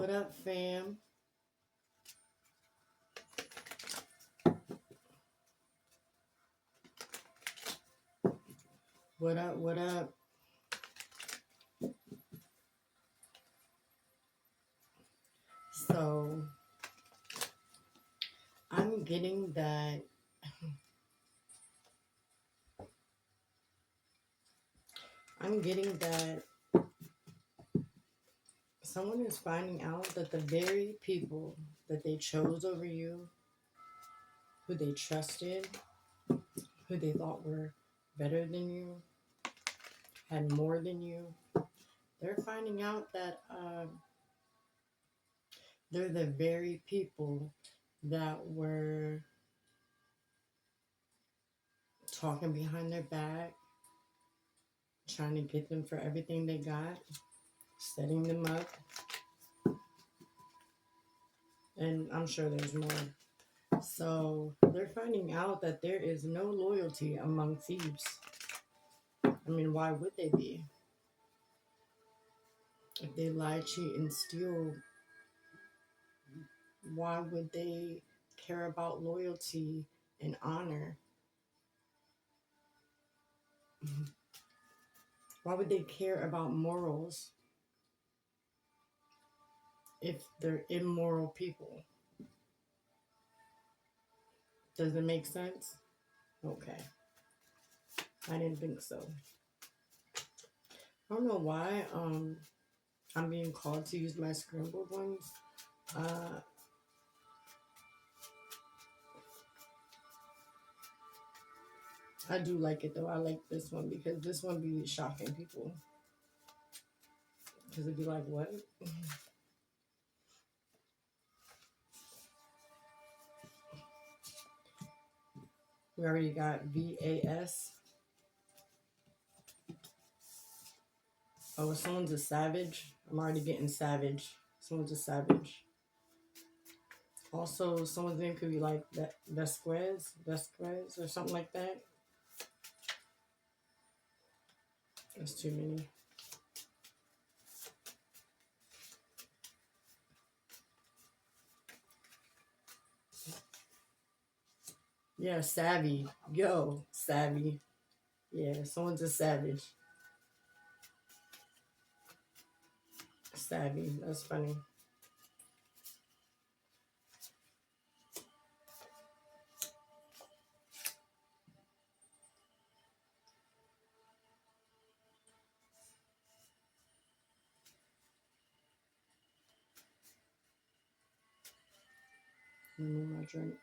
What up, fam? What up? What up? So, I'm getting that. I'm getting that someone is finding out that the very people that they chose over you, who they trusted, who they thought were better than you, had more than you, they're finding out that they're the very people that were talking behind their back, trying to get them for everything they got, setting them up. And I'm sure there's more. So they're finding out that there is no loyalty among thieves. I mean, why would they be? If they lie, cheat, and steal, why would they care about loyalty and honor? Why would they care about morals if they're immoral people? Does it make sense? Okay. I didn't think so. I don't know why I'm being called to use my scrambled ones. I do like it though. I like this one because this one be shocking people. Because it'd be like, what? We already got VAS. Oh, someone's a savage. I'm already getting savage. Someone's a savage. Also, someone's name could be like Vesquez or something like that. That's too many. Yeah, savvy. Yo, savvy. Yeah, someone's a savage. Savvy. That's funny. My drink.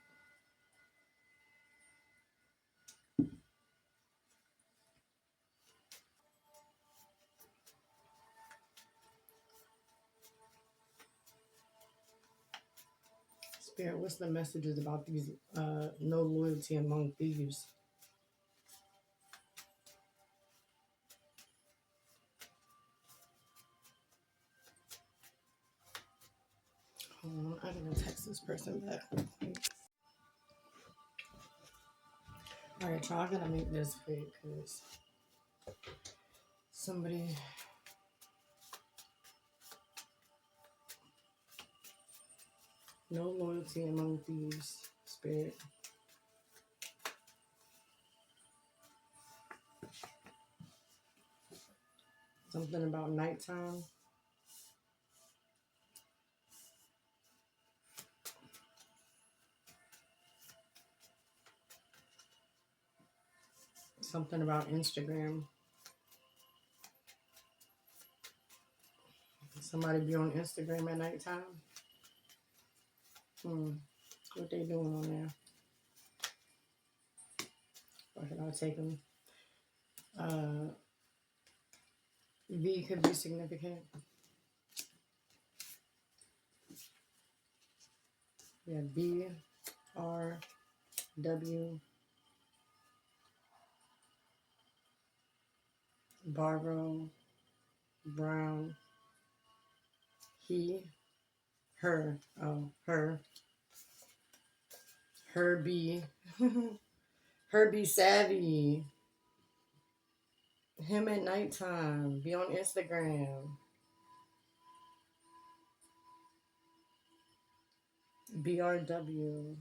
Spirit, what's the messages about these no loyalty among thieves? Hold on, I gotta text this person back. Alright, y'all, I gotta make this quick because somebody. No loyalty among thieves, Spirit. Something about nighttime. Something about Instagram. Somebody be on Instagram at nighttime. What they doing on there? Fuck it, I'll take them. V could be significant. Yeah, B, R, W, Barrow, Brown, he, her, her be, her be savvy, him at nighttime, be on Instagram. BRW.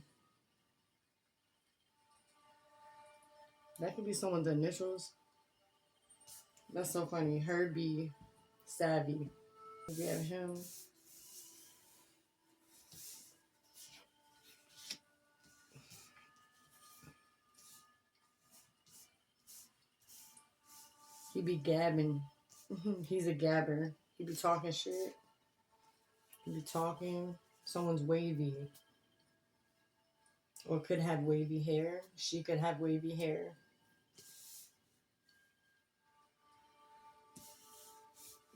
That could be someone's initials. That's so funny. Herbie Savvy. We have him. He be gabbing. He's a gabber. He be talking shit. He be talking. Someone's wavy. Or could have wavy hair. She could have wavy hair.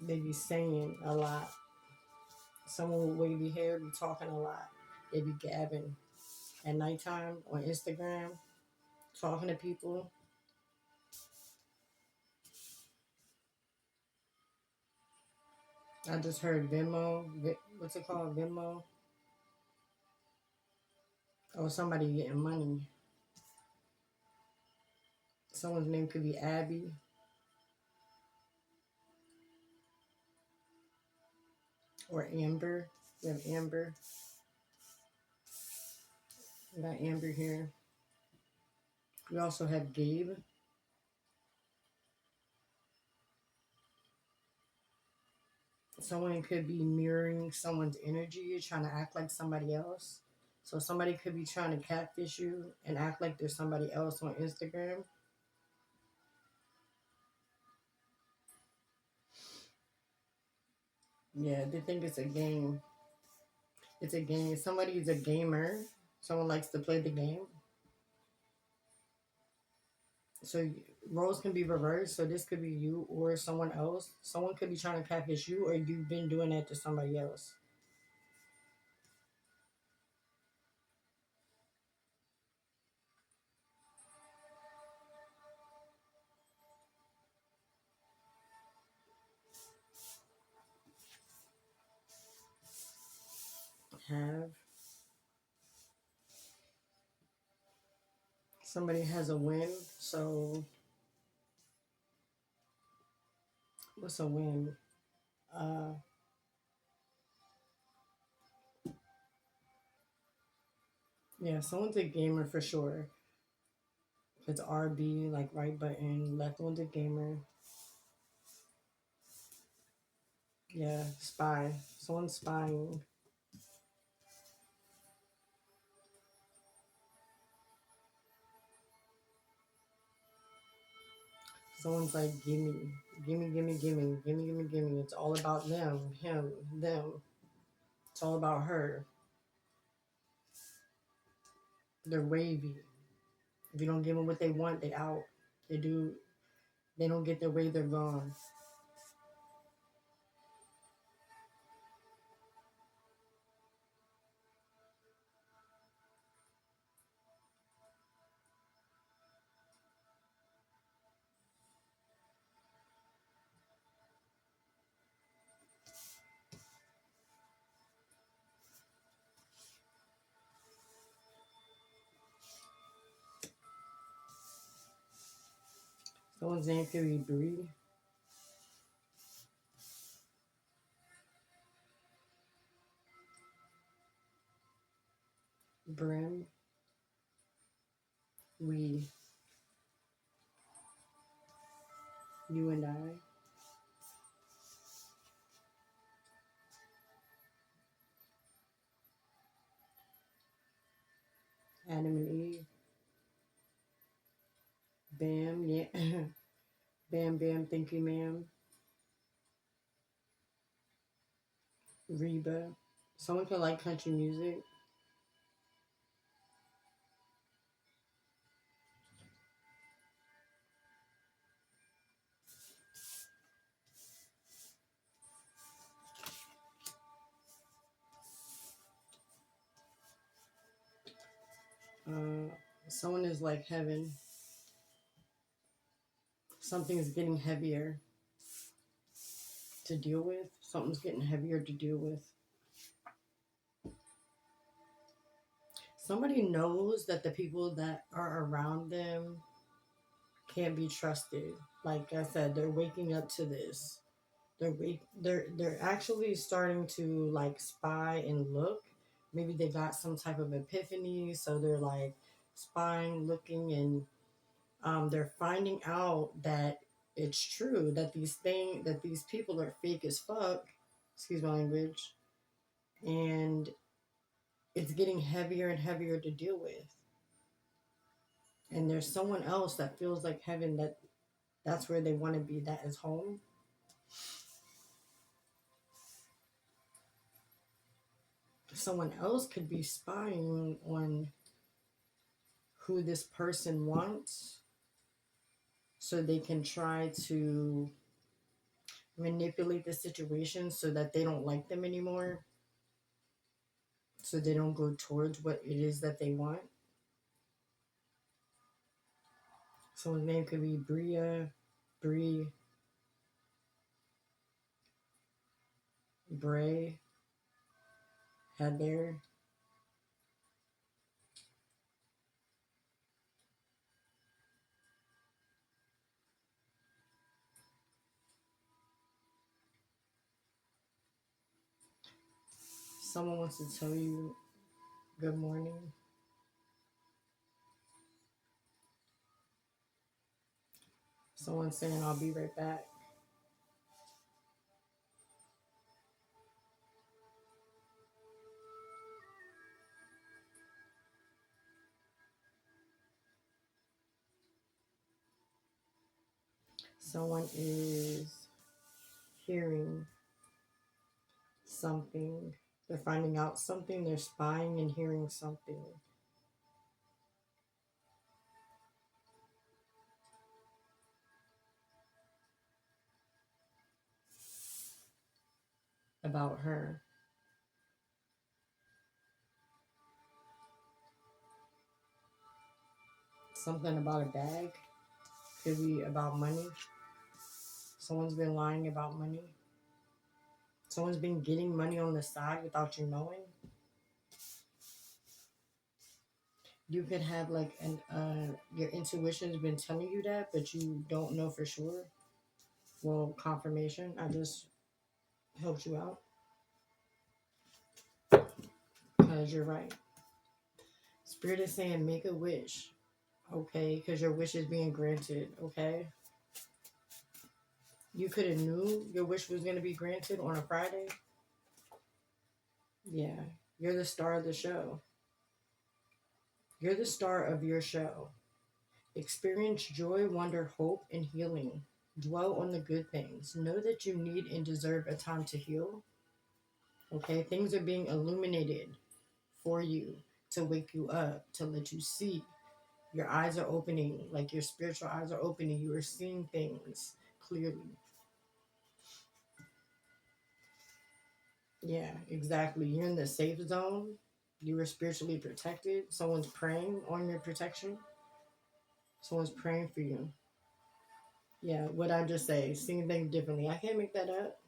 They be saying a lot. Someone with wavy hair be talking a lot. They be gabbing at nighttime on Instagram, talking to people. I just heard Venmo. What's it called? Venmo? Or somebody getting money. Someone's name could be Abby. Or Amber. We have Amber. We got Amber here. We also have Gabe. Someone could be mirroring someone's energy, trying to act like somebody else. So somebody could be trying to catfish you and act like there's somebody else on Instagram. Yeah, they think it's a game. It's a game. Somebody's a gamer. Someone likes to play the game. So roles can be reversed. So this could be you or someone else. Someone could be trying to catfish you, or you've been doing that to somebody else. Have somebody has a win. So what's a win? Uh, yeah, someone's a gamer for sure. It's RB, like right button. Left one's a gamer. Yeah, spy. Someone's spying. Someone's like, gimme, gimme, gimme, gimme, gimme, gimme, gimme. It's all about them, him, them. It's all about her. They're wavy. If you don't give them what they want, they out. They do. They don't get their way, they're gone. Someone's name could be Bree, Brim, we, you and I. Adam and Eve. Bam, yeah. Bam, bam, thank you, ma'am. Reba. Someone could like country music. Someone is like heaven. Something's getting heavier to deal with. Something's getting heavier to deal with. Somebody knows that the people that are around them can't be trusted. Like I said, they're waking up to this. They're actually starting to like spy and look, Maybe they got some type of epiphany, so they're like spying, looking, and they're finding out that it's true that these people are fake as fuck. Excuse my language, and it's getting heavier and heavier to deal with. And there's someone else that feels like heaven, that's where they want to be, that is home. Someone else could be spying on who this person wants so they can try to manipulate the situation so that they don't like them anymore, so they don't go towards what it is that they want. Someone's name could be Bria, Bree, Bray, Heather. Someone wants to tell you good morning. Someone's saying, I'll be right back. Someone is hearing something. They're finding out something. They're spying and hearing something about her. Something about a bag. Could be about money. Someone's been lying about money. Someone's been getting money on the side without you knowing. You could have like your intuition's been telling you that, but you don't know for sure. Well, confirmation. I just helped you out because you're right. Spirit is saying make a wish, okay? Because your wish is being granted, okay? You could have knew your wish was going to be granted on a Friday. Yeah, you're the star of the show. You're the star of your show. Experience joy, wonder, hope, and healing. Dwell on the good things. Know that you need and deserve a time to heal. Okay, things are being illuminated for you to wake you up, to let you see. Your eyes are opening, like your spiritual eyes are opening. You are seeing things clearly. Yeah, exactly. You're in the safe zone. You were spiritually protected. Someone's praying on your protection. Someone's praying for you. Yeah, what I just say, seeing things differently. I can't make that up.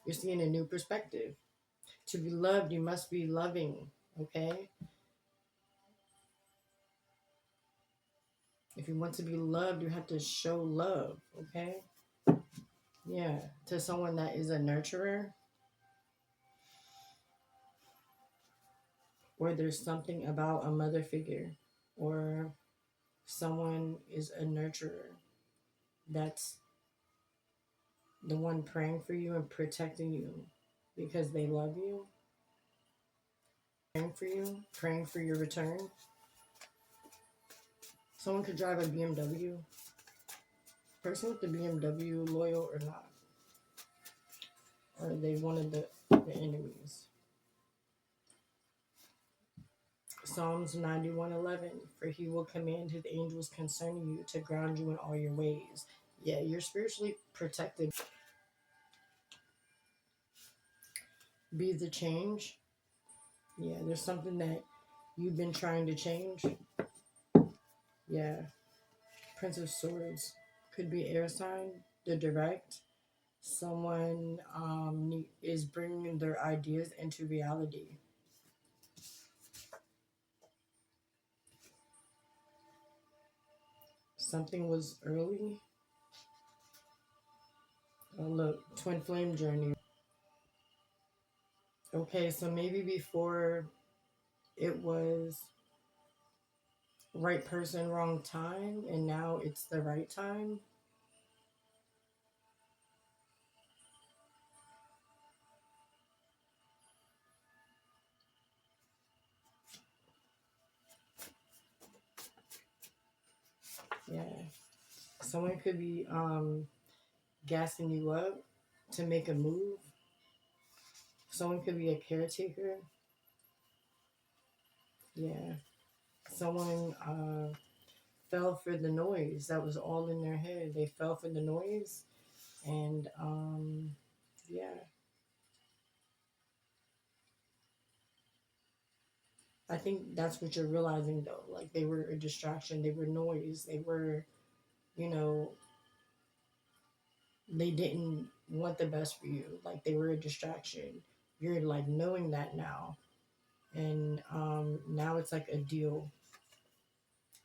You're seeing a new perspective. To be loved, you must be loving. Okay? If you want to be loved, you have to show love. Okay? Yeah. To someone that is a nurturer, or there's something about a mother figure, or someone is a nurturer that's the one praying for you and protecting you because they love you, praying for you, praying for your return. Someone could drive a BMW. Person with the BMW, loyal or not, or they wanted the enemies. Psalms 91:11. For he will command his angels concerning you to ground you in all your ways. Yeah, you're spiritually protected. Be the change. Yeah, there's something that you've been trying to change. Yeah. Prince of Swords. Could be air sign. The direct. Someone is bringing their ideas into reality. Something was early. Oh, look, twin flame journey. Okay, so maybe before it was right person, wrong time, and now it's the right time. Yeah. Someone could be gassing you up to make a move. Someone could be a caretaker. Yeah. Someone fell for the noise that was all in their head. They fell for the noise, and yeah. I think that's what you're realizing though. Like they were a distraction, they were noise, they were, you know, they didn't want the best for you. Like they were a distraction. You're like knowing that now. And now it's like a deal.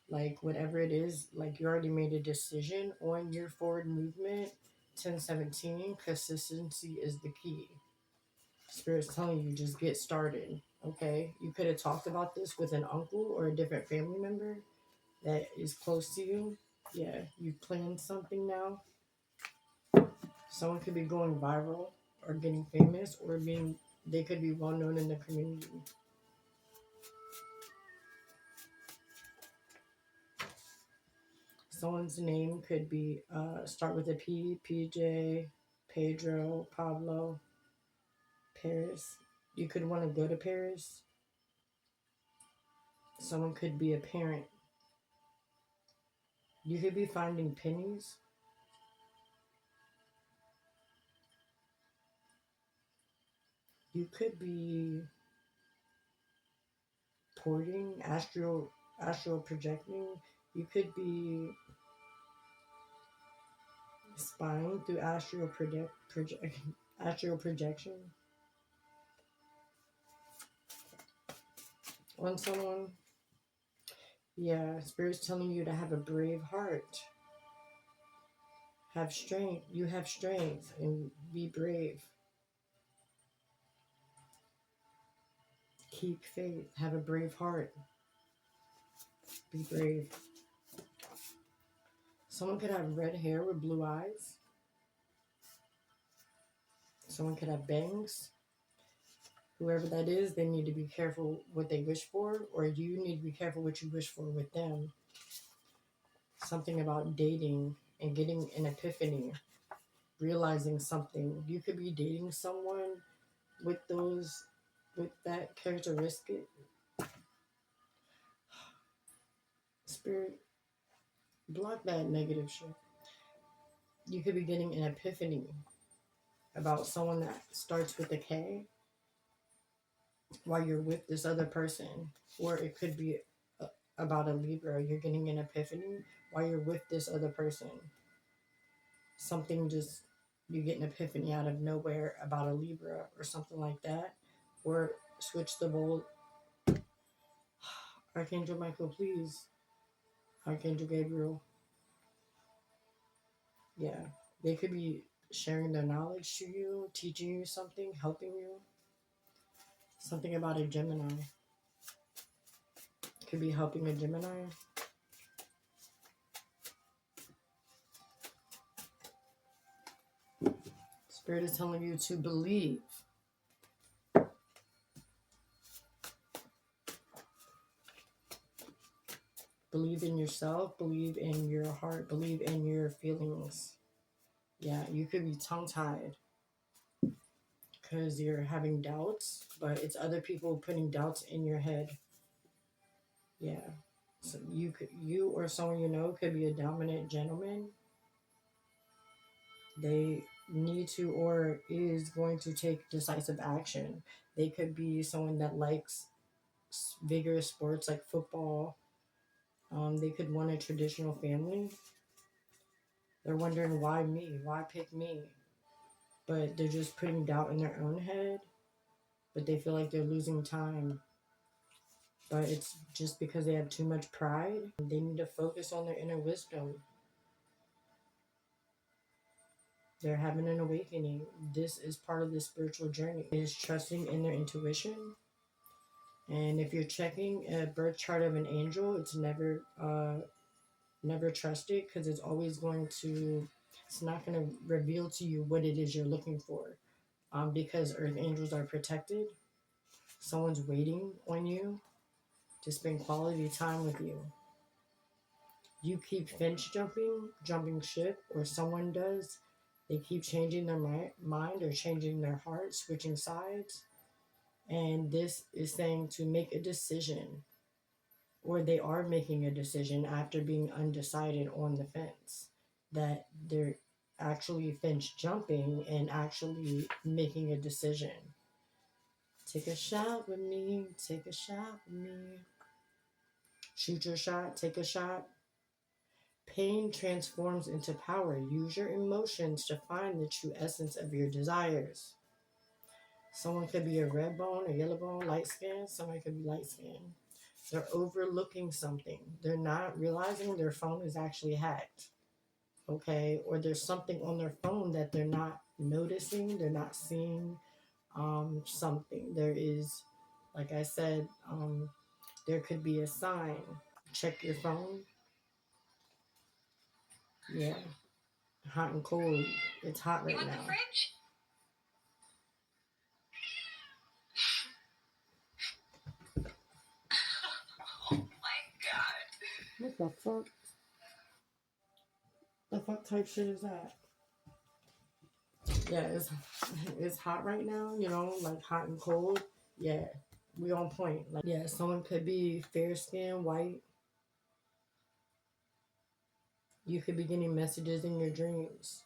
Like whatever it is, like you already made a decision on your forward movement. 1017, consistency is the key. Spirit's telling you just get started. Okay. You could have talked about this with an uncle or a different family member that is close to you. Yeah, you planned something now. Someone could be going viral or getting famous or being they could be well known in the community. Someone's name could be start with a P, PJ, Pedro, Pablo, Paris. You could want to go to Paris. Someone could be a parent. You could be finding pennies. You could be porting, astral projecting. You could be spying through astral projection on someone. Yeah, spirit's telling you to have a brave heart, have strength. You have strength and be brave. Keep faith. Have a brave heart. Be brave. Someone could have red hair with blue eyes. Someone could have bangs. Whoever that is, they need to be careful what they wish for, or you need to be careful what you wish for with them. Something about dating and getting an epiphany, realizing something. You could be dating someone with with that characteristic. Spirit, block that negative shit. You could be getting an epiphany about someone that starts with a K while you're with this other person, or it could be about a Libra. You're getting an epiphany while you're with this other person. Something just you get an epiphany out of nowhere about a Libra or something like that, or switch the bowl. Archangel Michael, please. Archangel Gabriel, yeah, they could be sharing their knowledge to you, teaching you something, helping you. Something about a Gemini. Could be helping a Gemini. Spirit is telling you to believe. Believe in yourself, believe in your heart, believe in your feelings. Yeah, you could be tongue tied because you're having doubts, but it's other people putting doubts in your head. Yeah. So you or someone you know could be a dominant gentleman. They need to or is going to take decisive action. They could be someone that likes vigorous sports like football. They could want a traditional family. They're wondering why me? Why pick me? But they're just putting doubt in their own head. But they feel like they're losing time. But it's just because they have too much pride. They need to focus on their inner wisdom. They're having an awakening. This is part of the spiritual journey. It is trusting in their intuition. And if you're checking a birth chart of an angel, it's never trust it, because it's not going to reveal to you what it is you're looking for. Because earth angels are protected. Someone's waiting on you to spend quality time with you. You keep fence jumping ship, or someone does. They keep changing their mind or changing their heart, switching sides. And this is saying to make a decision, or they are making a decision after being undecided on the fence, that they're actually fence jumping and actually making a decision. Take a shot with me, take a shot with me. Shoot your shot, take a shot. Pain transforms into power. Use your emotions to find the true essence of your desires. Someone could be a red bone, a yellow bone, light skin. Somebody could be light skin. They're overlooking something. They're not realizing their phone is actually hacked. Okay? Or there's something on their phone that they're not noticing. They're not seeing something. There is, like I said, there could be a sign. Check your phone. Yeah. Hot and cold. It's hot right now. The fridge? Oh my god. What the fuck? The fuck type shit is that? Yeah, it's hot right now, like hot and cold. Yeah, we on point. Like, yeah, someone could be fair skin, white. You could be getting messages in your dreams.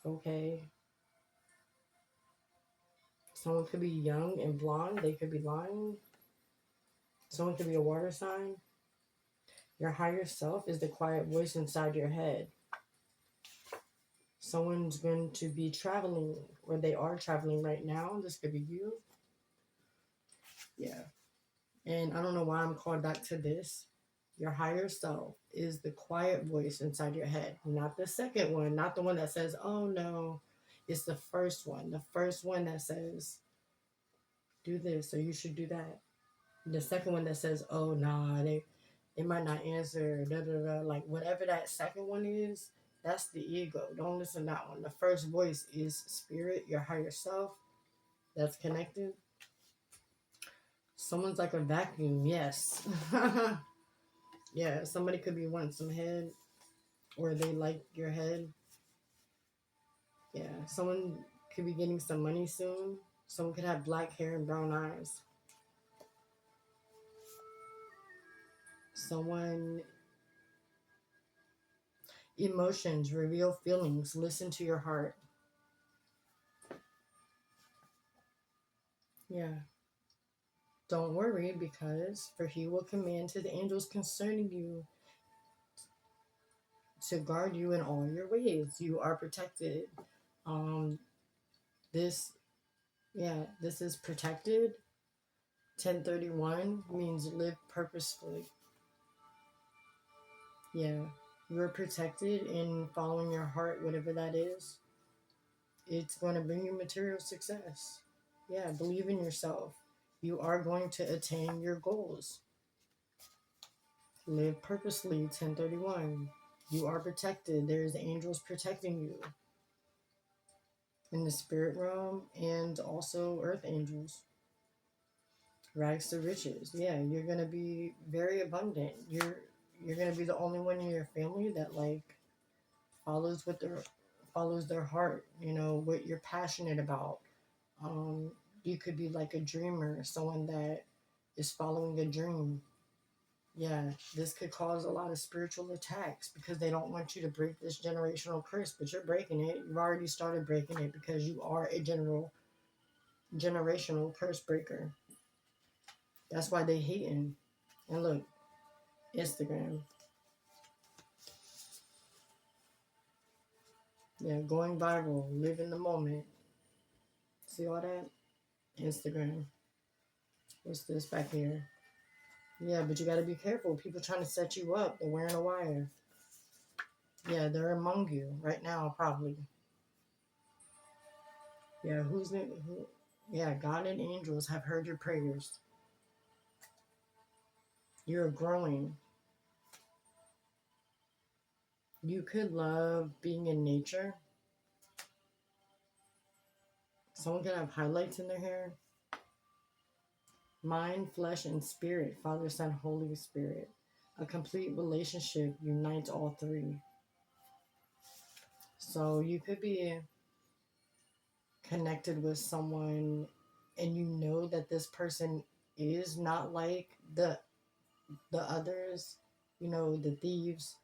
Okay. Someone could be young and blonde. They could be lying. Someone could be a water sign. Your higher self is the quiet voice inside your head. Someone's going to be traveling, or they are traveling right now. This could be you. Yeah. And I don't know why I'm called back to this. Your higher self is the quiet voice inside your head, not the second one, not the one that says, oh no. It's the first one. The first one that says, do this, or you should do that. The second one that says, oh nah, they might not answer, da da da. Like whatever that second one is, that's the ego. Don't listen to that one. The first voice is spirit, your higher self, that's connected. Someone's like a vacuum, yes. Yeah, somebody could be wanting some head, or they like your head. Yeah, someone could be getting some money soon. Someone could have black hair and brown eyes. Someone, emotions, reveal feelings, listen to your heart. Yeah. Don't worry, because for he will command to the angels concerning you to guard you in all your ways. You are protected. Um, this is protected. 1031 means live purposefully. Yeah, you're protected in following your heart, whatever that is. It's going to bring you material success. Yeah, believe in yourself. You are going to attain your goals. Live purposely, 1031. You are protected. There's angels protecting you in the spirit realm, and also earth angels. Rags to riches. Yeah, you're gonna be very abundant. You're gonna be the only one in your family that like follows their heart. What you're passionate about. You could be like a dreamer, someone that is following a dream. Yeah, this could cause a lot of spiritual attacks because they don't want you to break this generational curse, but you're breaking it. You've already started breaking it because you are a generational curse breaker. That's why they hating. And look, Instagram. Yeah, going viral, live in the moment. See all that? Instagram. What's this back here? Yeah, but you got to be careful. People trying to set you up. They're wearing a wire. Yeah, they're among you right now, probably. Yeah, who? Yeah, God and angels have heard your prayers. You're growing. You could love being in nature. Someone could have highlights in their hair. Mind, flesh, and spirit. Father, Son, Holy Spirit. A complete relationship unites all three. So you could be connected with someone and you know that this person is not like the others, the thieves,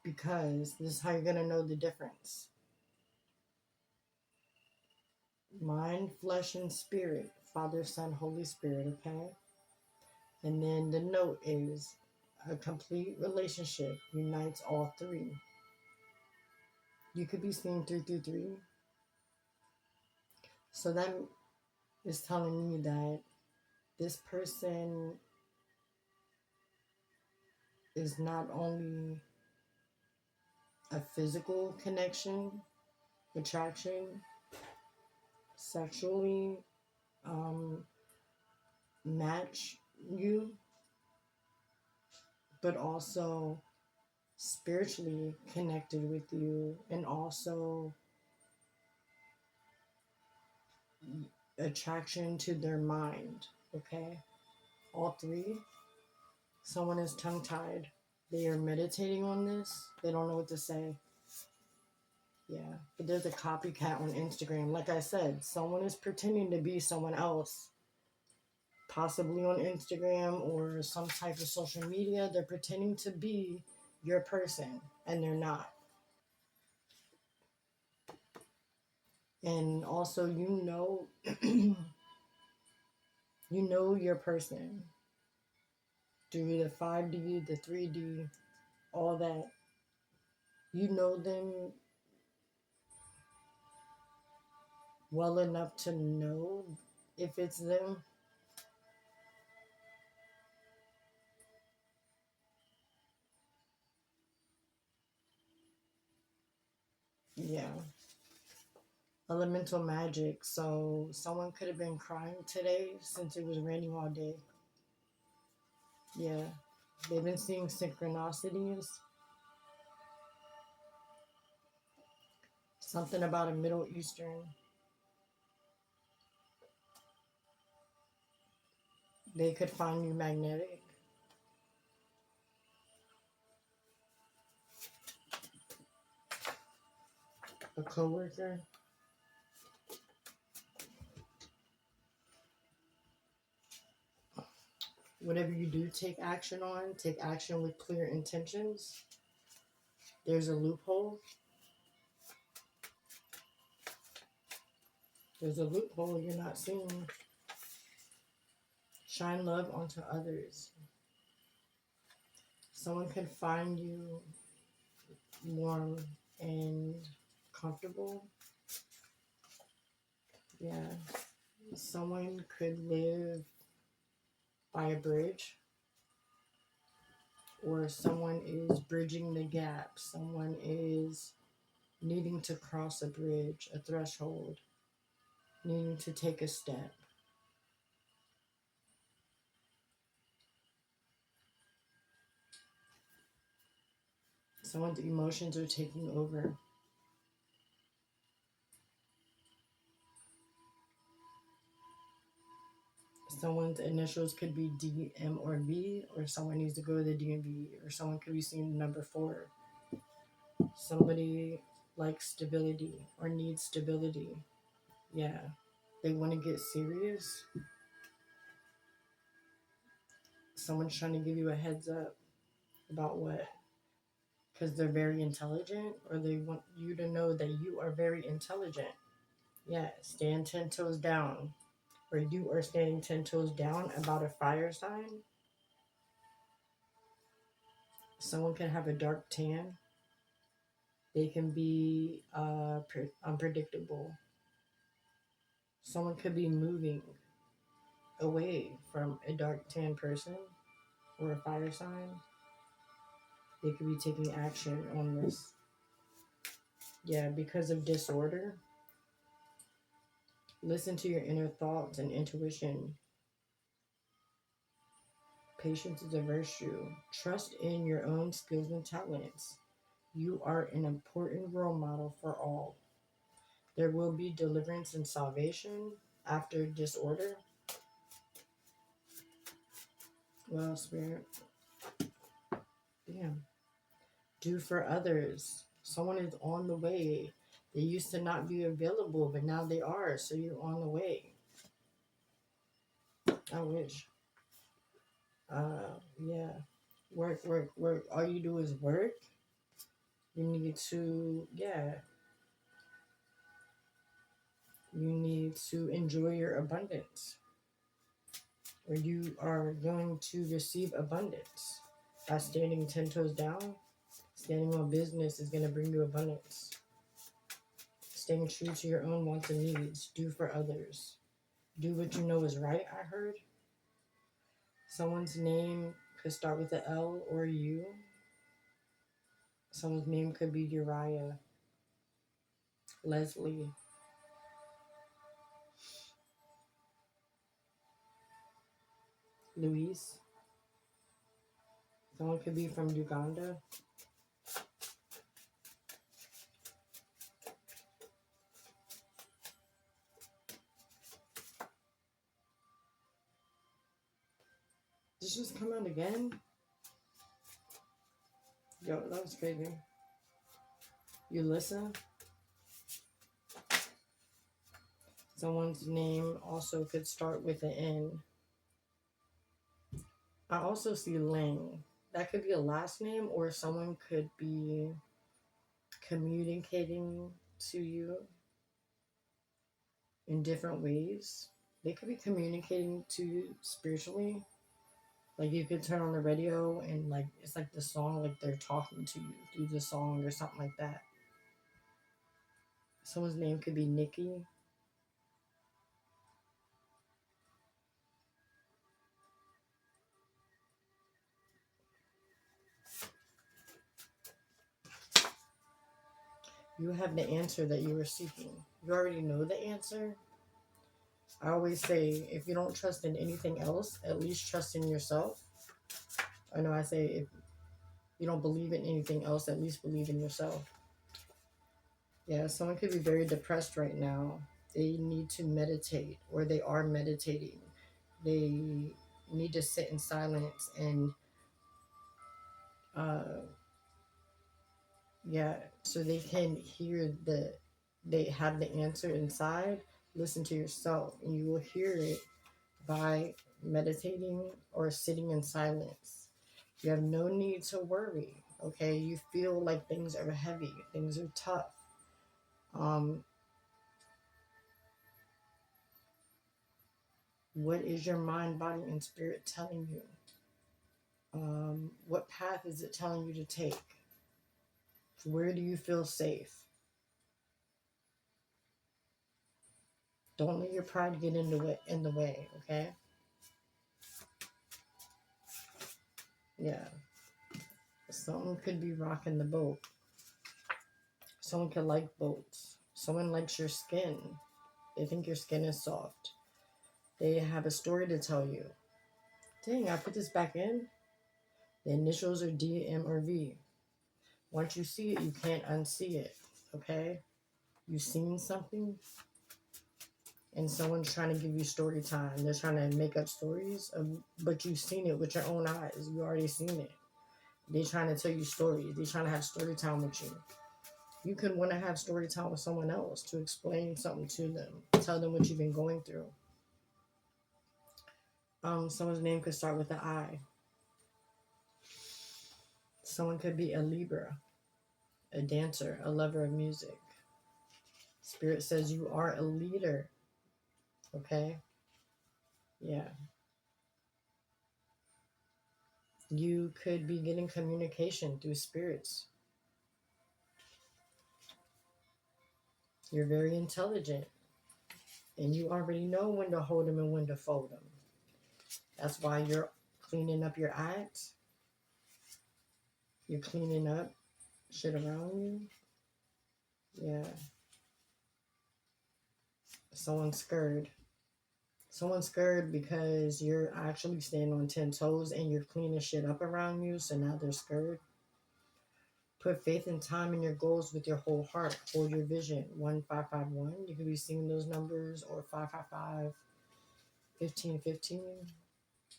because this is how you're gonna know the difference. Mind, flesh, and spirit. Father, Son, Holy Spirit, okay? And then the note is a complete relationship unites all three. You could be seeing 333. So that is telling me that this person is not only a physical connection, attraction, sexually um, match you, but also spiritually connected with you, and also attraction to their mind. Okay, all three. Someone is tongue tied. They are meditating on this. They don't know what to say. Yeah, but there's a copycat on Instagram. Like I said, someone is pretending to be someone else, possibly on Instagram or some type of social media. They're pretending to be your person, and they're not. And also, you know your person through the 5D, the 3D, all that. You know them well enough to know if it's them. Yeah. Elemental magic. So someone could have been crying today since it was raining all day. Yeah. They've been seeing synchronicities. Something about a Middle Eastern. They could find you magnetic. A coworker. Whatever you do take action on, take action with clear intentions. There's a loophole. There's a loophole you're not seeing. Shine love onto others. Someone could find you warm and comfortable. Yeah. Someone could live by a bridge, or someone is bridging the gap. Someone is needing to cross a bridge, a threshold, needing to take a step. Someone's emotions are taking over. Someone's initials could be D, M, or B, or someone needs to go to the DMV, or someone could be seeing number 4. Somebody likes stability or needs stability. Yeah. They want to get serious. Someone's trying to give you a heads up about what? Because they're very intelligent, or they want you to know that you are very intelligent. Yeah, stand 10 toes down. Or you are standing 10 toes down about a fire sign. Someone can have a dark tan. They can be unpredictable. Someone could be moving away from a dark tan person or a fire sign. They could be taking action on this. Yeah, because of disorder, listen to your inner thoughts and intuition. Patience is a virtue. Trust in your own skills and talents. You are an important role model for all. There will be deliverance and salvation after disorder. Well, Spirit, damn. Do for others. Someone is on the way. They used to not be available, but now they are, so you're on the way. I wish. Yeah. Work, work, work. All you do is work. You need to, yeah, you need to enjoy your abundance, or you are going to receive abundance by standing 10 toes down. Standing on business is going to bring you abundance. Staying true to your own wants and needs. Do for others. Do what you know is right, I heard. Someone's name could start with an L or a U. Someone's name could be Uriah, Leslie, Luis. Someone could be from Uganda. Did this just come out again? Yo, that was crazy. You listen. Someone's name also could start with an N. I also see Lang. That could be a last name, or someone could be communicating to you in different ways. They could be communicating to you spiritually. Like you could turn on the radio and like it's like the song, like they're talking to you through the song or something like that. Someone's name could be Nikki. You have the answer that you were seeking. You already know the answer. I always say, if you don't trust in anything else, at least trust in yourself. I know I say, if you don't believe in anything else, at least believe in yourself. Yeah, someone could be very depressed right now. They need to meditate, or they are meditating. They need to sit in silence and, yeah, so they can hear they have the answer inside. Listen to yourself, and you will hear it by meditating or sitting in silence. You have no need to worry, okay? You feel like things are heavy, things are tough. What is your mind, body, and spirit telling you? What path is it telling you to take? Where do you feel safe? Don't let your pride get in the way, okay? Yeah. Someone could be rocking the boat. Someone could like boats. Someone likes your skin. They think your skin is soft. They have a story to tell you. Dang, I put this back in. The initials are D, M, or V. Once you see it, you can't unsee it, okay? You've seen something, and someone's trying to give you story time. They're trying to make up stories, but you've seen it with your own eyes. You already seen it. They're trying to tell you stories. They're trying to have story time with you. You could want to have story time with someone else to explain something to them. Tell them what you've been going through. Someone's name could start with an I. Someone could be a Libra, a dancer, a lover of music. Spirit says you are a leader. Okay? Yeah. You could be getting communication through spirits. You're very intelligent. And you already know when to hold them and when to fold them. That's why you're cleaning up your act. You're cleaning up shit around you. Yeah. Someone's scared. Someone's scared because you're actually standing on 10 toes and you're cleaning shit up around you, so now they're scared. Put faith and time in your goals with your whole heart. Hold your vision. 1551. You could be seeing those numbers, or 555, 1515.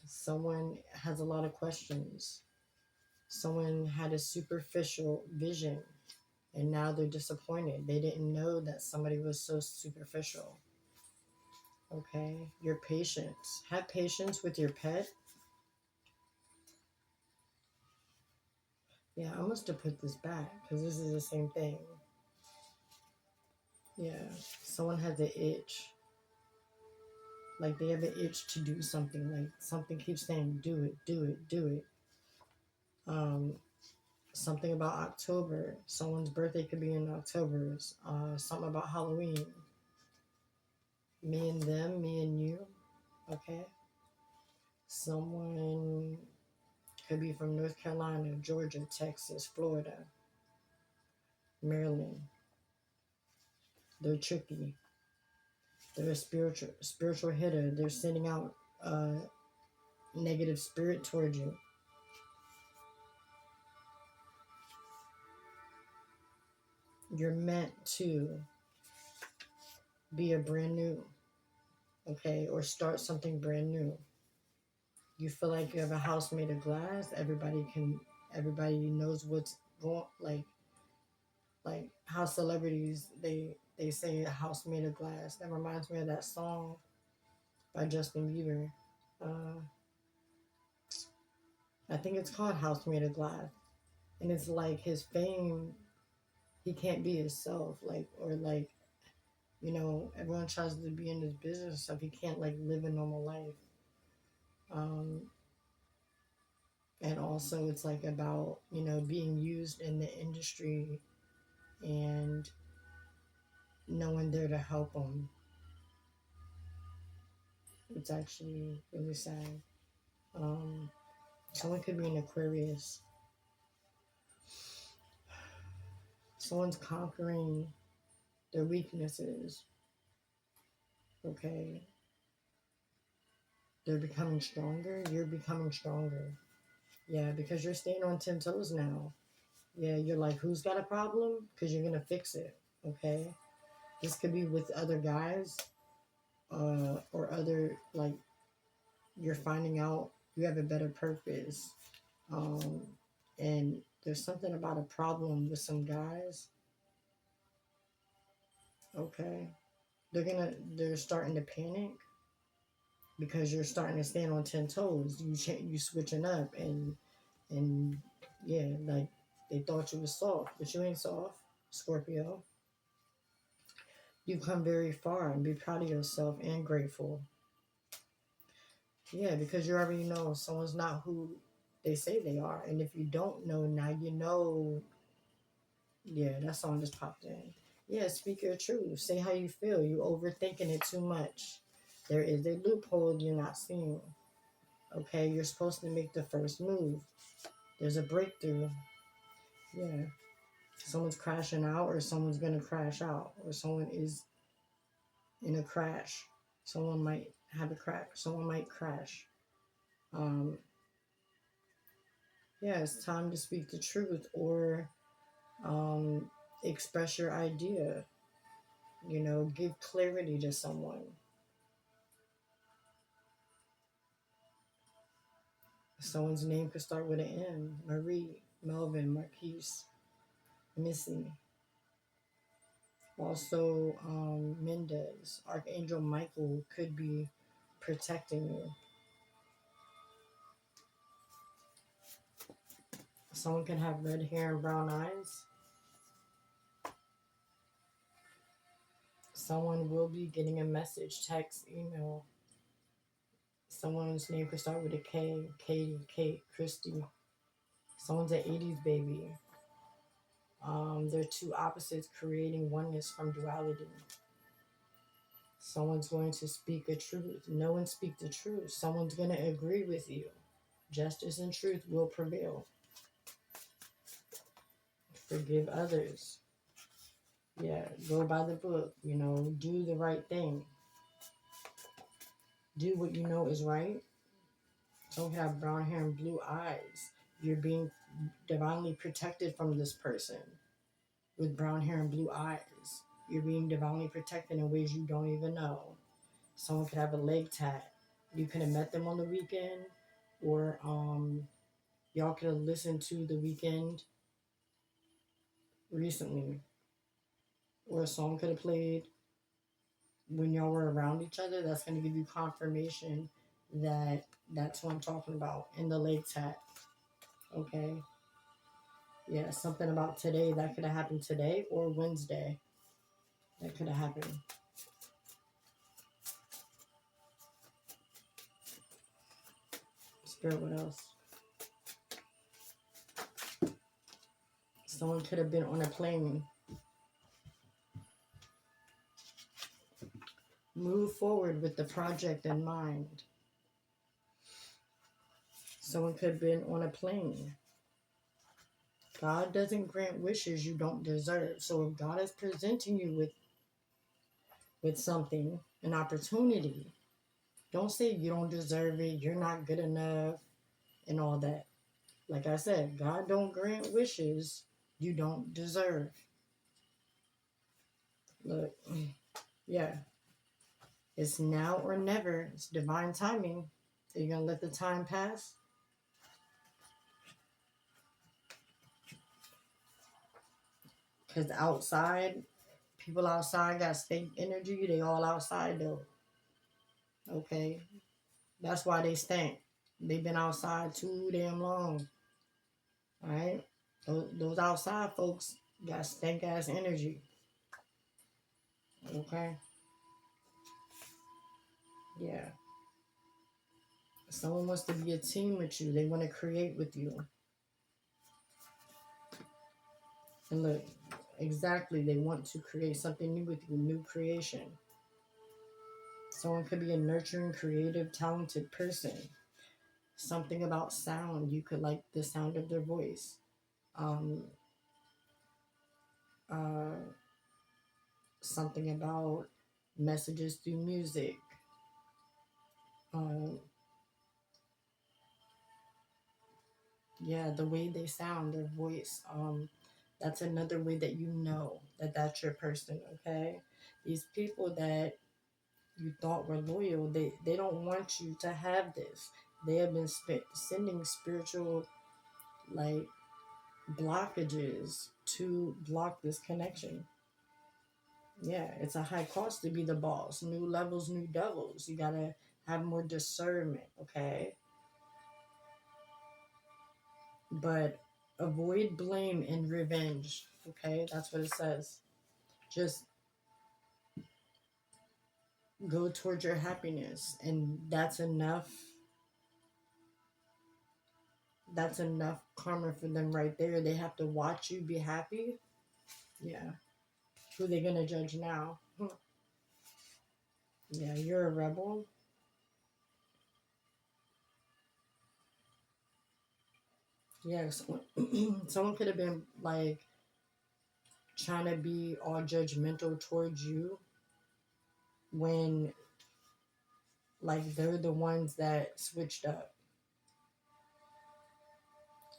Someone has a lot of questions. Someone had a superficial vision and now they're disappointed. They didn't know that somebody was so superficial. Okay, your patience. Have patience with your pet. Yeah, I must have put this back because this is the same thing. Yeah, someone has an itch. Like they have an itch to do something. Like something keeps saying, do it, do it, do it. Um, Something about October. Someone's birthday could be in October. Something about Halloween. Me and them, me and you. Okay. Someone could be from North Carolina, Georgia, Texas, Florida, Maryland. They're tricky. They're a spiritual hitter. They're sending out negative spirit towards you. You're meant to be a brand new, okay, or start something brand new. You feel like you have a house made of glass. Everybody knows what's going. Like how celebrities they say a house made of glass. That reminds me of that song by Justin Bieber. Uh, I think it's called House Made of Glass, and it's like his fame. He can't be himself, everyone tries to be in this business stuff. He can't like live a normal life. Um, and also, it's like about being used in the industry and no one there to help him. It's actually really sad. Um, Someone could be an Aquarius. Someone's conquering their weaknesses. Okay. They're becoming stronger. You're becoming stronger. Yeah, because you're staying on 10 toes now. Yeah, you're like, who's got a problem? Because you're going to fix it. Okay. This could be with other guys or other, like, you're finding out you have a better purpose. Um, and there's something about a problem with some guys. Okay. They're starting to panic because you're starting to stand on 10 toes. You switching up and yeah, like they thought you was soft, but you ain't soft, Scorpio. You come very far and be proud of yourself and grateful. Yeah, because you already know someone's not who they say they are. And if you don't know, now you know. Yeah, that song just popped in. Yeah, speak your truth. Say how you feel. You overthinking it too much. There is a loophole you're not seeing. Okay, you're supposed to make the first move. There's a breakthrough. Yeah. Someone's crashing out, or someone's going to crash out, or someone is in a crash. Someone might have a crash. Someone might crash. Um, yeah, it's time to speak the truth or um, express your idea. Give clarity to someone. Someone's name could start with an M. Marie, Melvin, Marquise, Missy. Also, Mendez, Archangel Michael could be protecting you. Someone can have red hair and brown eyes. Someone will be getting a message, text, email. Someone's name could start with a K. Katie, Kate, Christy. Someone's an 80s baby. They're two opposites creating oneness from duality. Someone's going to speak a truth. No one speak the truth. Someone's going to agree with you. Justice and truth will prevail. Forgive others. Yeah, go by the book. Do the right thing. Do what you know is right. Don't have brown hair and blue eyes. You're being divinely protected from this person with brown hair and blue eyes. You're being divinely protected in ways you don't even know. Someone could have a leg tat. You could have met them on the weekend, or y'all could have listened to The Weekend recently, or a song could have played when y'all were around each other. That's going to give you confirmation that that's what I'm talking about in the leg tat. Okay. Yeah, something about today that could have happened today or Wednesday. That could have happened. Spirit, what else? Someone could have been on a plane. Move forward with the project in mind. Someone could have been on a plane. God doesn't grant wishes you don't deserve. So if God is presenting you with something, an opportunity, don't say you don't deserve it, you're not good enough, and all that. Like I said, God don't grant wishes you don't deserve. Look, yeah. It's now or never. It's divine timing. Are you going to let the time pass? Because outside, people outside got fake energy. They all outside though. Okay? That's why they stink. They've been outside too damn long. Alright? Those outside folks got stank ass energy. Okay? Yeah. Someone wants to be a team with you. They want to create with you. And look, exactly, they want to create something new with you, new creation. Someone could be a nurturing, creative, talented person. Something about sound. You could like the sound of their voice. Um, Something about messages through music. Um, yeah, the way they sound, their voice. That's another way that you know that that's your person. Okay, these people that you thought were loyal, they don't want you to have this. They have been sending spiritual like blockages to block this connection. Yeah, it's a high cost to be the boss. New levels, new devils. You gotta have more discernment, okay? But avoid blame and revenge, okay? That's what it says. Just go towards your happiness, and that's enough. That's enough karma for them right there. They have to watch you be happy. Yeah. Who they gonna judge now? Yeah, you're a rebel. Yeah, someone could have been like trying to be all judgmental towards you when like they're the ones that switched up.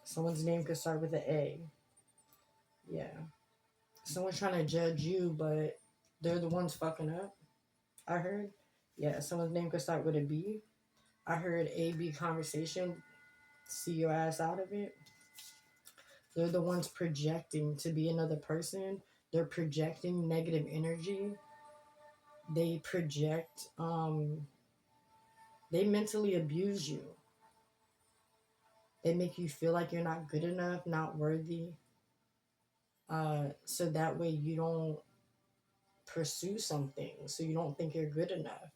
Someone's name could start with an A. Yeah. Someone's trying to judge you, but they're the ones fucking up. I heard. Yeah, someone's name could start with a B. I heard A B conversation. See your ass out of it. They're the ones projecting to be another person. They're projecting negative energy. They project they mentally abuse you. They make you feel like you're not good enough, not worthy. So that way you don't pursue something. So you don't think you're good enough.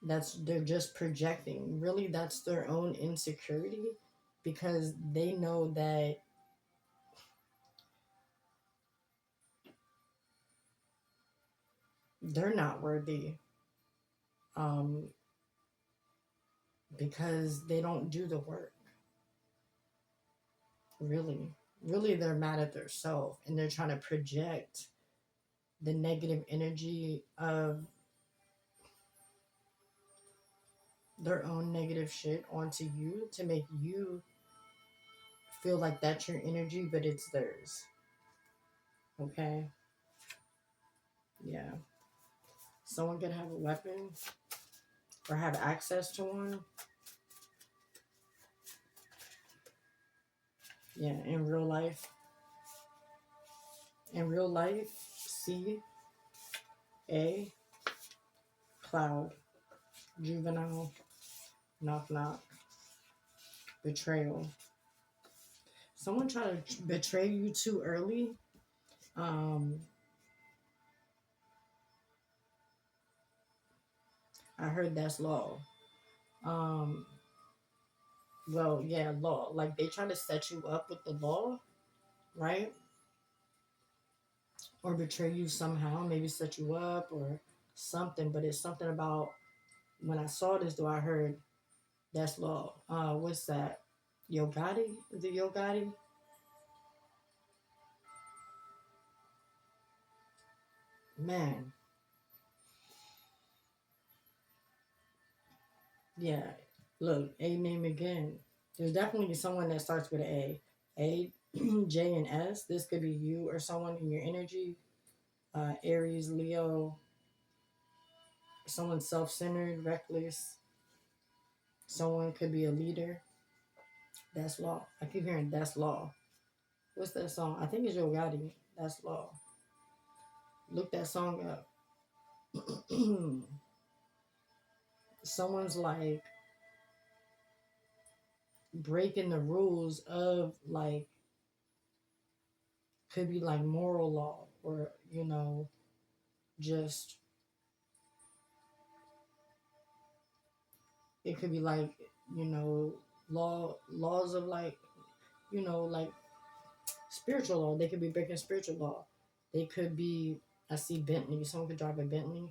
They're just projecting. Really, that's their own insecurity because they know that they're not worthy. Um, because they don't do the work. Really. really they're mad at themselves and they're trying to project the negative energy of their own negative shit onto you to make you feel like that's your energy, but it's theirs. Okay? Yeah. Someone could have a weapon or have access to one. Yeah, in real life. In real life, C, A, cloud, juvenile, knock knock, betrayal. Someone try to betray you too early. Um, I heard that's law. Um, well, yeah, law. Like they try to set you up with the law, right? Or betray you somehow, maybe set you up or something. But it's something about when I saw this, though, I heard that's law. What's that? Yogati? Is it Yogati? Man, yeah. Look, A name again. There's definitely someone that starts with an A. A, J, and S. This could be you or someone in your energy. Aries, Leo, someone self centered, reckless. Someone could be a leader. That's law. I keep hearing that's law. What's that song? I think it's Yo Gotti. That's law. Look that song up. Someone's like breaking the rules of like could be like moral law or just it could be like you know laws of like like spiritual law. They could be breaking spiritual law. They could be. I see Bentley. Someone could drive a Bentley.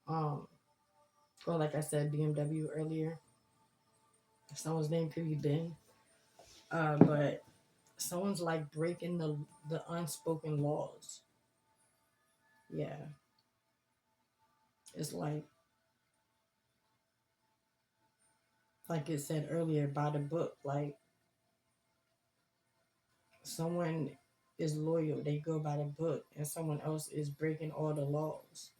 Um, or like I said, BMW earlier. Someone's name could be Ben. But someone's like breaking the unspoken laws. Yeah, it's like it said earlier by the book. Like someone is loyal, they go by the book, and someone else is breaking all the laws.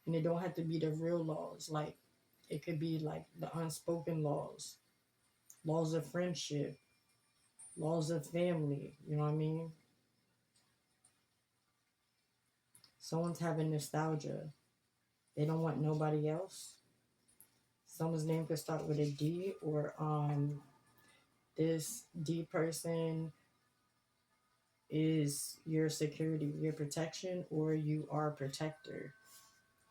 And it don't have to be the real laws. Like it could be like the unspoken laws, laws of friendship, laws of family. You know what I mean? Someone's having nostalgia. They don't want nobody else. Someone's name could start with a D, or this D person is your security, your protection, or you are a protector.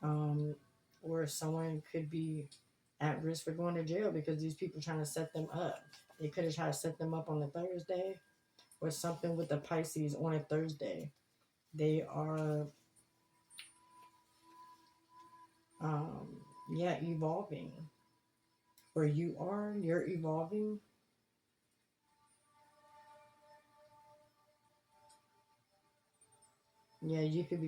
Um, or someone could be at risk for going to jail because these people trying to set them up. They could have tried to set them up on a Thursday or something with the Pisces on a Thursday. They are, um, yeah, evolving. Or you're evolving. Yeah, you could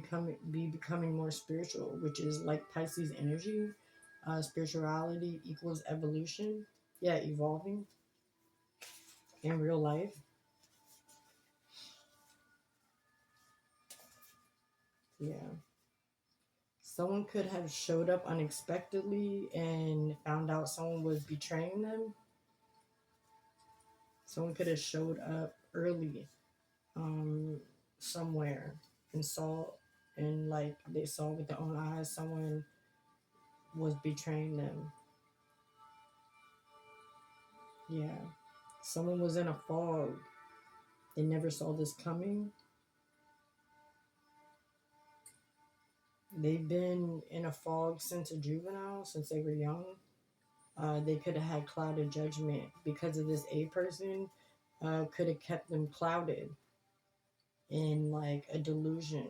be becoming more spiritual, which is like Pisces energy. Spirituality equals evolution. Yeah, evolving in real life. Yeah. Someone could have showed up unexpectedly and found out someone was betraying them. Someone could have showed up early, um, somewhere and saw, and like they saw with their own eyes someone was betraying them. Yeah. Someone was in a fog. They never saw this coming. They've been in a fog since a juvenile, since they were young. They could have had clouded judgment because of this A person. Could have kept them clouded in like a delusion.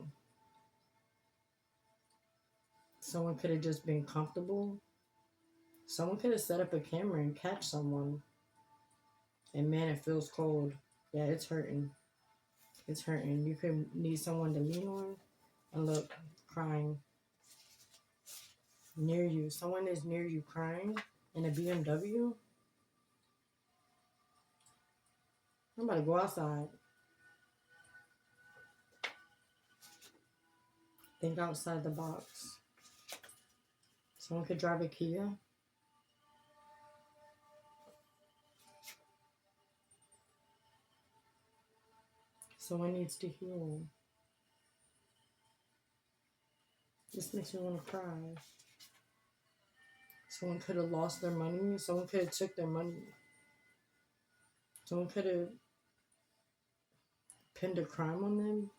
Someone could have just been comfortable. Someone could have set up a camera and catch someone. And man, it feels cold. Yeah, it's hurting. It's hurting. You could need someone to lean on and look, crying near you. Someone is near you crying in a BMW. I'm about to go outside. Think outside the box. Someone could drive a Kia. Someone needs to heal. This makes me want to cry. Someone could have lost their money. Someone could have took their money. Someone could have pinned a crime on them.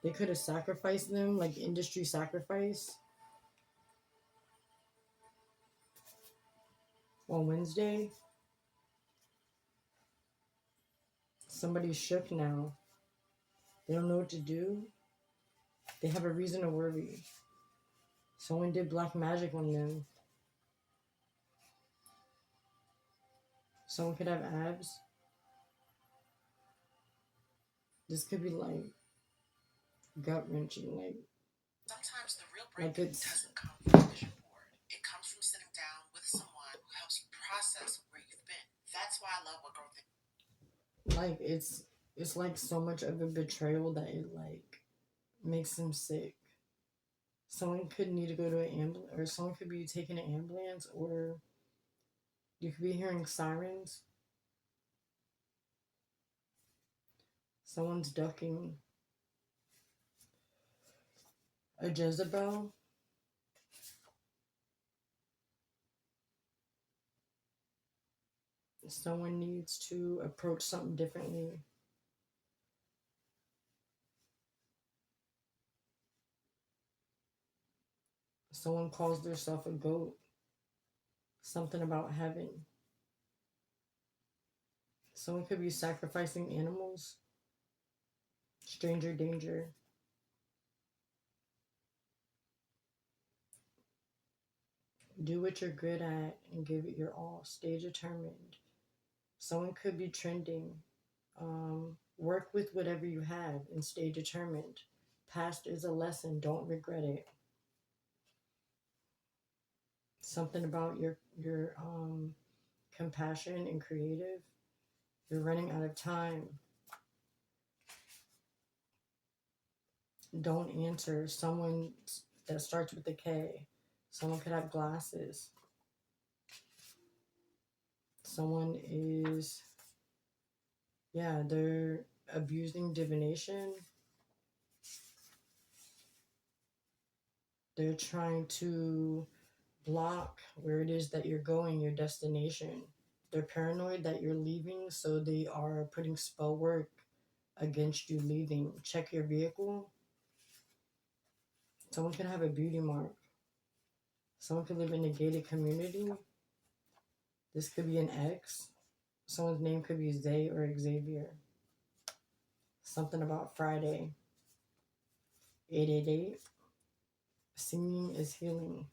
They could have sacrificed them, like industry sacrifice, on Wednesday. Somebody's shook now. They don't know what to do. They have a reason to worry. Someone did black magic on them. Someone could have abs. This could be like gut wrenching, like sometimes the real breakthrough doesn't come from a vision board. It comes from sitting down with someone who helps you process where you've been. That's why I love what growth is. Like it's like so much of a betrayal that it like makes them sick. Someone could need to go to an ambulance, or someone could be taking an ambulance, or you could be hearing sirens. Someone's ducking a Jezebel. Someone needs to approach something differently. Someone calls themselves a goat. Something about heaven. Someone could be sacrificing animals. Stranger danger. Do what you're good at and give it your all. Stay determined. Someone could be trending. Work with whatever you have and stay determined. Past is a lesson. Don't regret it. Something about your compassion and creative. You're running out of time. Don't answer. Someone that starts with a K. Someone could have glasses. Someone is, yeah, they're abusing divination. They're trying to block where it is that you're going, your destination. They're paranoid that you're leaving, so they are putting spell work against you leaving. Check your vehicle. Someone can have a beauty mark. Someone could live in a gated community. This could be an ex. Someone's name could be Zay or Xavier. Something about Friday. 888. Singing is healing.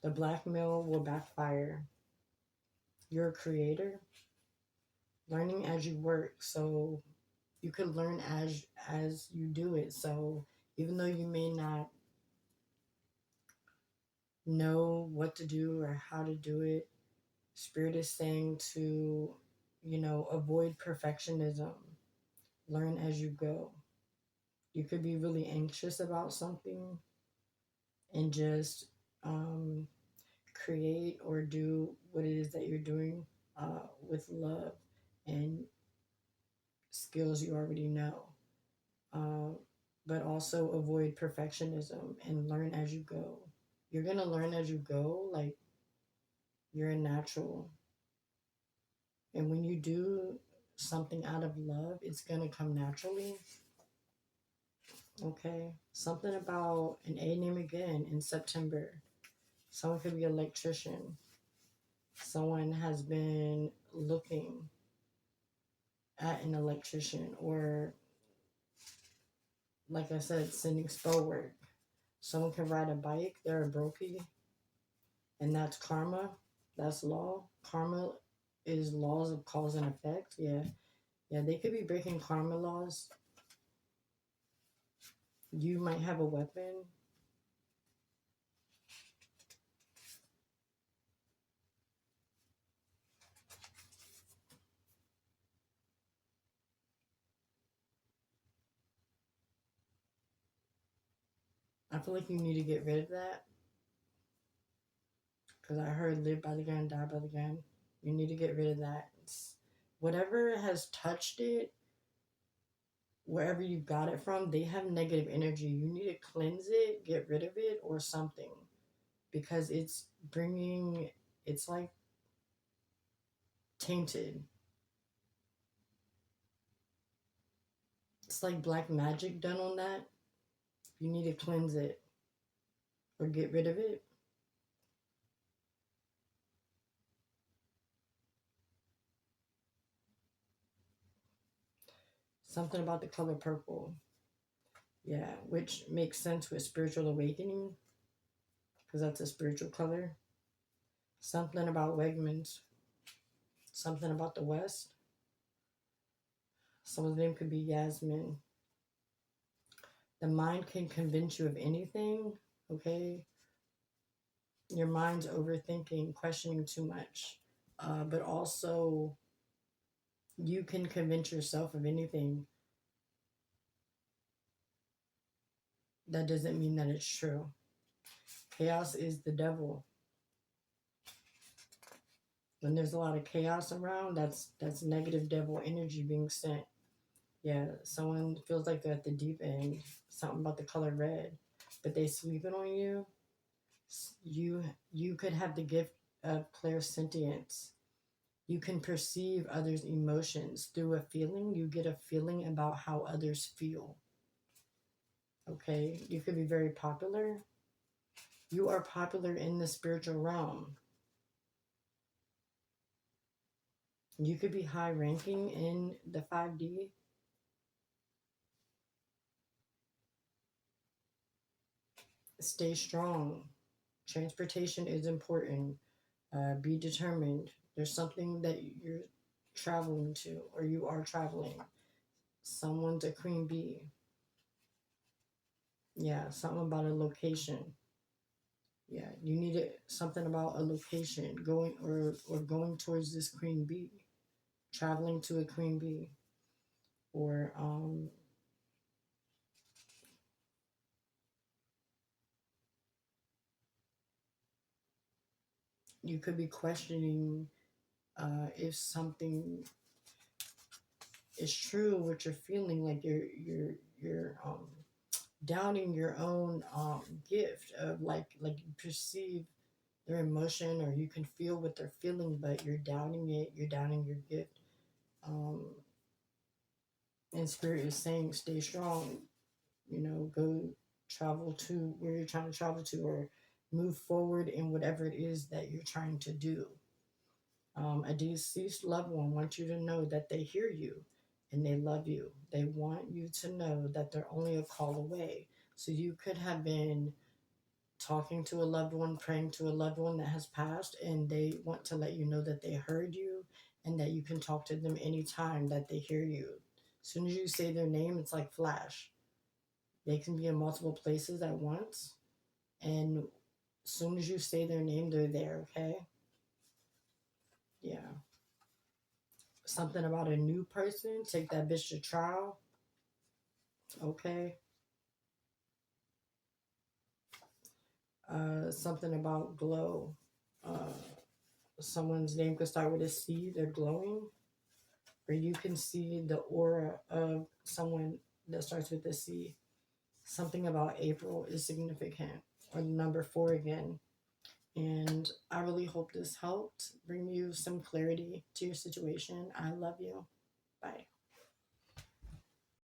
The blackmail will backfire. You're a creator. Learning as you work. So you could learn as you do it. So even though you may not know what to do or how to do it, Spirit is saying to, avoid perfectionism. Learn as you go. You could be really anxious about something and just create or do what it is that you're doing with love and skills you already know. Uh, but also avoid perfectionism and learn as you go. You're going to learn as you go, like you're a natural. And when you do something out of love, it's going to come naturally. Okay. Something about an A name again in September. Someone could be an electrician. Someone has been looking at an electrician, or, like I said, sending spell work. Someone can ride a bike. They're a brokey. And that's karma. That's law. Karma is laws of cause and effect. Yeah. Yeah, they could be breaking karma laws. You might have a weapon. I feel like you need to get rid of that because I heard live by the gun, die by the gun. You need to get rid of that. Whatever has touched it, wherever you got it from, they have negative energy. You need to cleanse it, get rid of it, or something because it's bringing, it's like tainted. It's like black magic done on that. You need to cleanse it or get rid of it. Something about the color purple. Yeah, which makes sense with spiritual awakening because that's a spiritual color. Something about Wegmans. Something about the West. Someone's name could be Yasmin. The mind can convince you of anything, okay? Your mind's overthinking, questioning too much. But also, you can convince yourself of anything. That doesn't mean that it's true. Chaos is the devil. When there's a lot of chaos around, that's negative devil energy being sent. Yeah, someone feels like they're at the deep end. Something about the color red, but they sleeping on you. You could have the gift of clairsentience. You can perceive others' emotions through a feeling. You get a feeling about how others feel. Okay, you could be very popular. You are popular in the spiritual realm. You could be high ranking in the 5D. Stay strong. Transportation is important. Be determined. There's something that you're traveling to, or you are traveling. Someone's a queen bee. Yeah, something about a location. Yeah, you need something about a location going or going towards this queen bee, traveling to a queen bee, or you could be questioning if something is true, what you're feeling, like you're doubting your own gift of like you perceive their emotion or you can feel what they're feeling, but you're doubting it. You're doubting your gift. Um, and spirit is saying, stay strong. Go travel to where you're trying to travel to, or move forward in whatever it is that you're trying to do. A deceased loved one wants you to know that they hear you and they love you. They want you to know that they're only a call away. So you could have been talking to a loved one, praying to a loved one that has passed, and they want to let you know that they heard you and that you can talk to them anytime that they hear you. As soon as you say their name, it's like flash. They can be in multiple places at once, and as soon as you say their name, they're there, okay? Yeah. Something about a new person, take that bitch to trial, okay? Something about glow. Uh, Someone's name could start with a C, they're glowing. Or you can see the aura of someone that starts with a C. Something about April is significant, or the number 4 again. And I really hope this helped bring you some clarity to your situation. I love you. Bye.